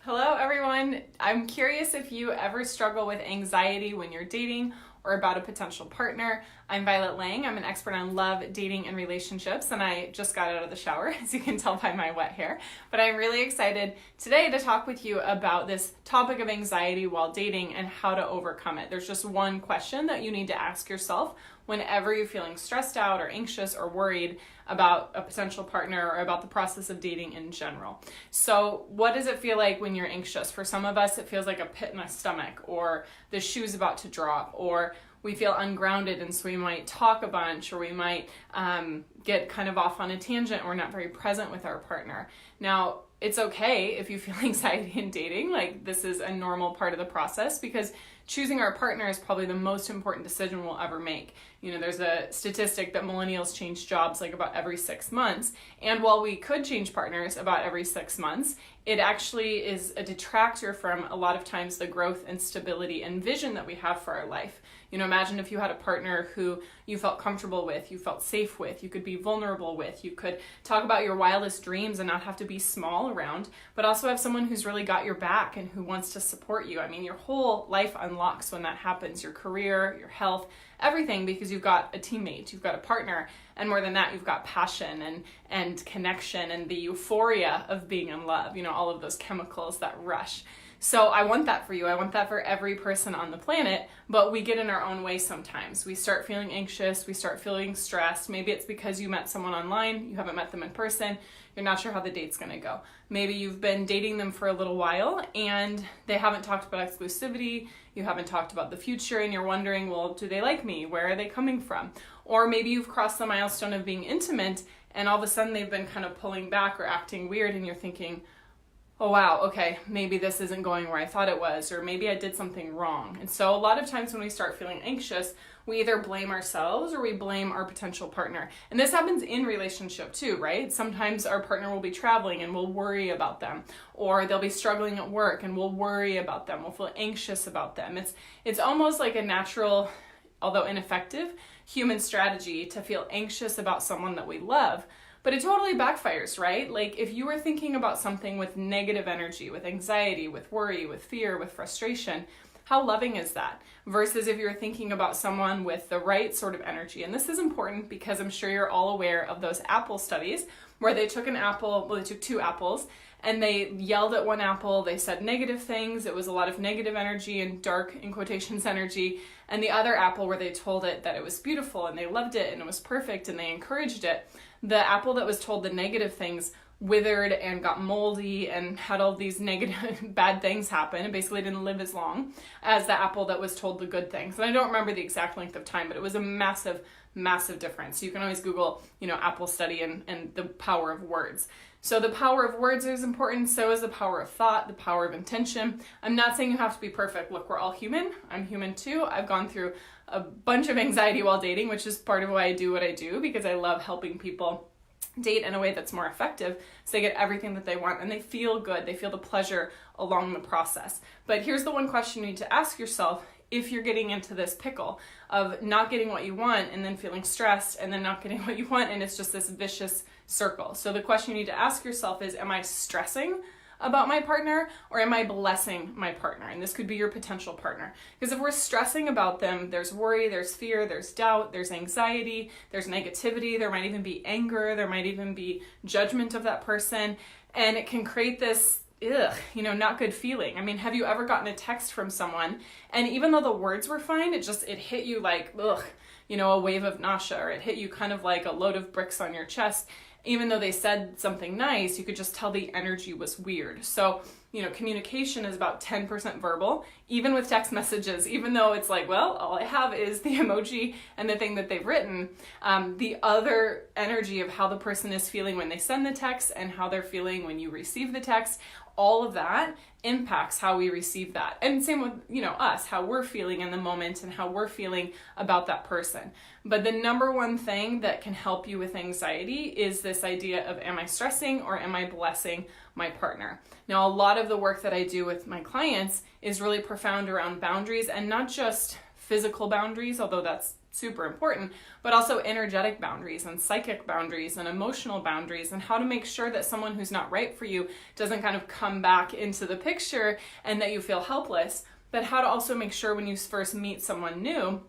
Hello everyone. I'm curious if you ever struggle with anxiety when you're dating or about a potential partner. I'm Violet Lang. I'm an expert on love, dating, and relationships, and I just got out of the shower, as you can tell by my wet hair. But I'm really excited today to talk with you about this topic of anxiety while dating and how to overcome it. There's just one question that you need to ask yourself whenever you're feeling stressed out or anxious or worried about a potential partner or about the process of dating in general. So what does it feel like when you're anxious? For some of us, it feels like a pit in the stomach, or the shoe's about to drop, or we feel ungrounded, and so we might talk a bunch, or we might get kind of off on a tangent, or not very present with our partner. Now, it's okay if you feel anxiety in dating. Like, this is a normal part of the process, because choosing our partner is probably the most important decision we'll ever make. You know, there's a statistic that millennials change jobs like about every 6 months. And while we could change partners about every 6 months, it actually is a detractor from a lot of times the growth and stability and vision that we have for our life. You know, imagine if you had a partner who you felt comfortable with, you felt safe with, you could be vulnerable with, you could talk about your wildest dreams and not have to be small around, but also have someone who's really got your back and who wants to support you. I mean, your whole life unlocks when that happens, your career, your health, everything, because you've got a teammate, you've got a partner, and more than that, you've got passion and connection and the euphoria of being in love, you know, all of those chemicals that rush. So I want that for you. I want that for every person on the planet, but we get in our own way sometimes. We start feeling anxious, we start feeling stressed. Maybe it's because you met someone online, you haven't met them in person, you're not sure how the date's gonna go. Maybe you've been dating them for a little while and they haven't talked about exclusivity, you haven't talked about the future, and you're wondering, well, do they like me? Where are they coming from? Or maybe you've crossed the milestone of being intimate and all of a sudden they've been kind of pulling back or acting weird, and you're thinking, oh wow, okay, maybe this isn't going where I thought it was, or maybe I did something wrong. And so a lot of times when we start feeling anxious, we either blame ourselves or we blame our potential partner. And this happens in relationship too, right? Sometimes our partner will be traveling and we'll worry about them, or they'll be struggling at work and we'll worry about them. We'll feel anxious about them. It's almost like a natural, although ineffective, human strategy to feel anxious about someone that we love. But it totally backfires, right? Like, if you were thinking about something with negative energy, with anxiety, with worry, with fear, with frustration, how loving is that? Versus if you're thinking about someone with the right sort of energy. And this is important because I'm sure you're all aware of those apple studies where they took they took 2 apples and they yelled at one apple, they said negative things, it was a lot of negative energy and dark, in quotations, energy, and the other apple where they told it that it was beautiful and they loved it and it was perfect and they encouraged it, the apple that was told the negative things withered and got moldy and had all these negative, bad things happen, and basically didn't live as long as the apple that was told the good things. And I don't remember the exact length of time, but it was a massive, massive difference. You can always Google, apple study and the power of words. So the power of words is important, so is the power of thought, the power of intention. I'm not saying you have to be perfect. Look, we're all human. I'm human too. I've gone through a bunch of anxiety while dating, which is part of why I do what I do, because I love helping people date in a way that's more effective so they get everything that they want and they feel good. They feel the pleasure along the process. But here's the one question you need to ask yourself if you're getting into this pickle of not getting what you want and then feeling stressed and then not getting what you want, and it's just this vicious circle. So the question you need to ask yourself is, am I stressing about my partner or am I blessing my partner? And this could be your potential partner. Because if we're stressing about them, there's worry, there's fear, there's doubt, there's anxiety, there's negativity, there might even be anger, there might even be judgment of that person, and it can create this not good feeling. I mean, have you ever gotten a text from someone and even though the words were fine, it hit you like, a wave of nausea, or it hit you kind of like a load of bricks on your chest. Even though they said something nice, you could just tell the energy was weird. So, communication is about 10% verbal, even with text messages, even though it's like, well, all I have is the emoji and the thing that they've written. The other energy of how the person is feeling when they send the text and how they're feeling when you receive the text, all of that impacts how we receive that. And same with, us, how we're feeling in the moment and how we're feeling about that person. But the number one thing that can help you with anxiety is this idea of, am I stressing or am I blessing my partner? Now, a lot of the work that I do with my clients is really profound around boundaries, and not just physical boundaries, although that's super important, but also energetic boundaries and psychic boundaries and emotional boundaries, and how to make sure that someone who's not right for you doesn't kind of come back into the picture and that you feel helpless, but how to also make sure when you first meet someone new.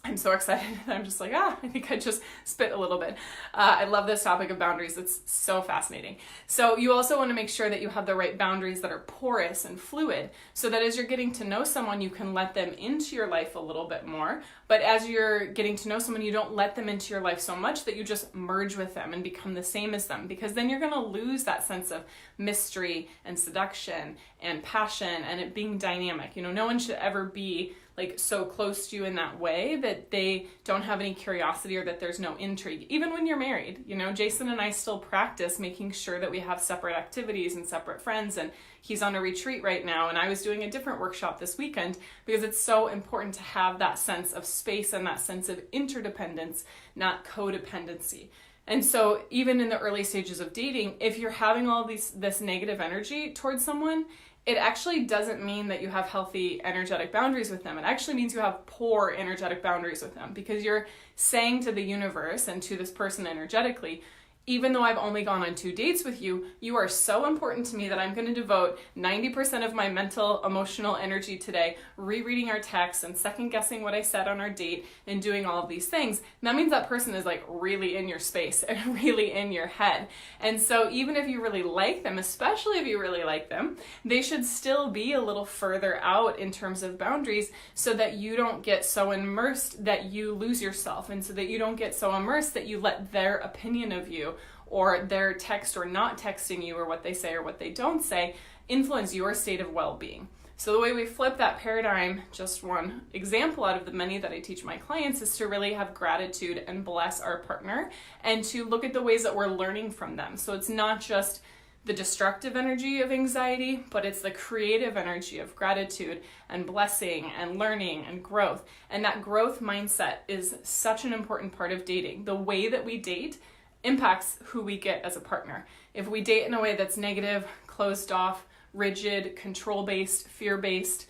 I'm so excited that I'm just like, I think I just spit a little bit. I love this topic of boundaries. It's so fascinating. So you also want to make sure that you have the right boundaries that are porous and fluid, so that as you're getting to know someone, you can let them into your life a little bit more. But as you're getting to know someone, you don't let them into your life so much that you just merge with them and become the same as them, because then you're going to lose that sense of mystery and seduction and passion and it being dynamic. No one should ever be like so close to you in that way that they don't have any curiosity or that there's no intrigue. Even when you're married, Jason and I still practice making sure that we have separate activities and separate friends, and he's on a retreat right now, and I was doing a different workshop this weekend, because it's so important to have that sense of space and that sense of interdependence, not codependency. And so even in the early stages of dating, if you're having all this negative energy towards someone, it actually doesn't mean that you have healthy energetic boundaries with them. It actually means you have poor energetic boundaries with them, because you're saying to the universe and to this person energetically, even though I've only gone on 2 dates with you, you are so important to me that I'm going to devote 90% of my mental, emotional energy today rereading our texts and second guessing what I said on our date and doing all of these things. And that means that person is like really in your space and really in your head. And so even if you really like them, especially if you really like them, they should still be a little further out in terms of boundaries, so that you don't get so immersed that you lose yourself, and so that you don't get so immersed that you let their opinion of you or their text or not texting you or what they say or what they don't say influence your state of well-being. So the way we flip that paradigm, just one example out of the many that I teach my clients, is to really have gratitude and bless our partner and to look at the ways that we're learning from them. So it's not just the destructive energy of anxiety, but it's the creative energy of gratitude and blessing and learning and growth. And that growth mindset is such an important part of dating. The way that we date impacts who we get as a partner. If we date in a way that's negative, closed off, rigid, control-based, fear-based,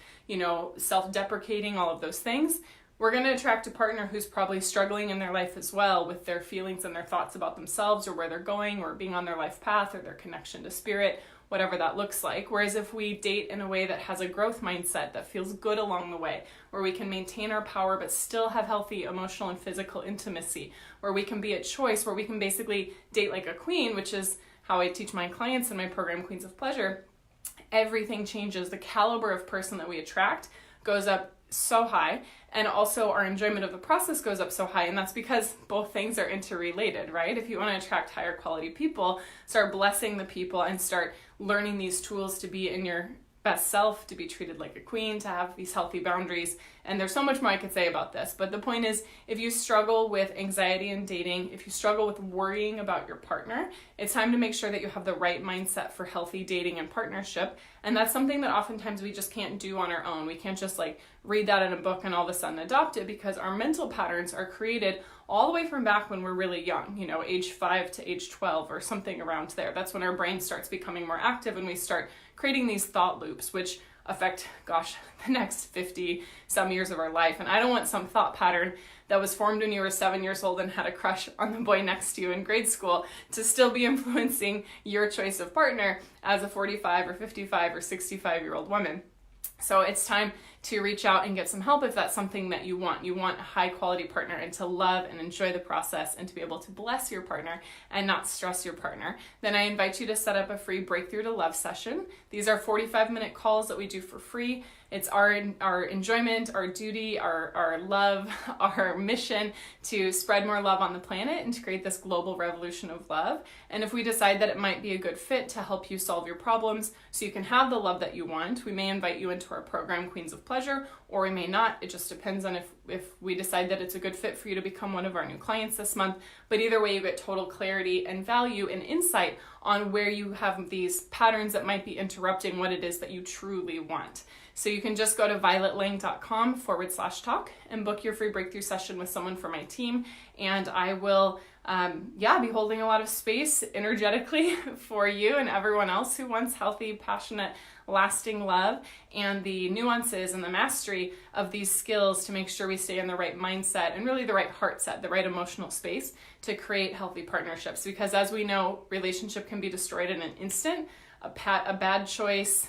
self-deprecating, all of those things, we're going to attract a partner who's probably struggling in their life as well with their feelings and their thoughts about themselves or where they're going or being on their life path or their connection to spirit, whatever that looks like. Whereas if we date in a way that has a growth mindset that feels good along the way, where we can maintain our power but still have healthy emotional and physical intimacy, where we can be at choice, where we can basically date like a queen, which is how I teach my clients in my program, Queens of Pleasure, everything changes. The caliber of person that we attract goes up so high, and also our enjoyment of the process goes up so high. And that's because both things are interrelated, right? If you want to attract higher quality people, start blessing the people and start learning these tools to be in your best self, to be treated like a queen, to have these healthy boundaries. And there's so much more I could say about this, but the point is, if you struggle with anxiety in dating, if you struggle with worrying about your partner, it's time to make sure that you have the right mindset for healthy dating and partnership. And that's something that oftentimes we just can't do on our own. We can't just like read that in a book and all of a sudden adopt it, because our mental patterns are created all the way from back when we're really young, age 5 to age 12 or something around there. That's when our brain starts becoming more active and we start creating these thought loops, which affect, the next 50 some years of our life. And I don't want some thought pattern that was formed when you were 7 years old and had a crush on the boy next to you in grade school to still be influencing your choice of partner as a 45 or 55 or 65-year-old woman. So it's time to reach out and get some help if that's something that you want. You want a high quality partner and to love and enjoy the process and to be able to bless your partner and not stress your partner. Then I invite you to set up a free Breakthrough to Love session. These are 45-minute calls that we do for free. It's our enjoyment, our duty, our love, our mission to spread more love on the planet and to create this global revolution of love. And if we decide that it might be a good fit to help you solve your problems so you can have the love that you want, we may invite you into our program, Queens of Pleasure, or we may not. It just depends on if we decide that it's a good fit for you to become one of our new clients this month. But either way, you get total clarity and value and insight on where you have these patterns that might be interrupting what it is that you truly want. So you can just go to violetlang.com/talk and book your free breakthrough session with someone from my team. And I will be holding a lot of space energetically for you and everyone else who wants healthy, passionate, lasting love, and the nuances and the mastery of these skills to make sure we stay in the right mindset and really the right heart set, the right emotional space to create healthy partnerships. Because as we know, relationship can be destroyed in an instant. A bad choice,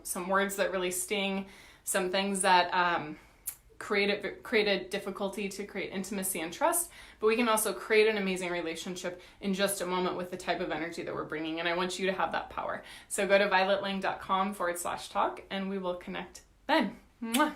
some words that really sting, some things that created difficulty to create intimacy and trust, but we can also create an amazing relationship in just a moment with the type of energy that we're bringing, and I want you to have that power. So go to violetlang.com/talk and we will connect then. Mwah.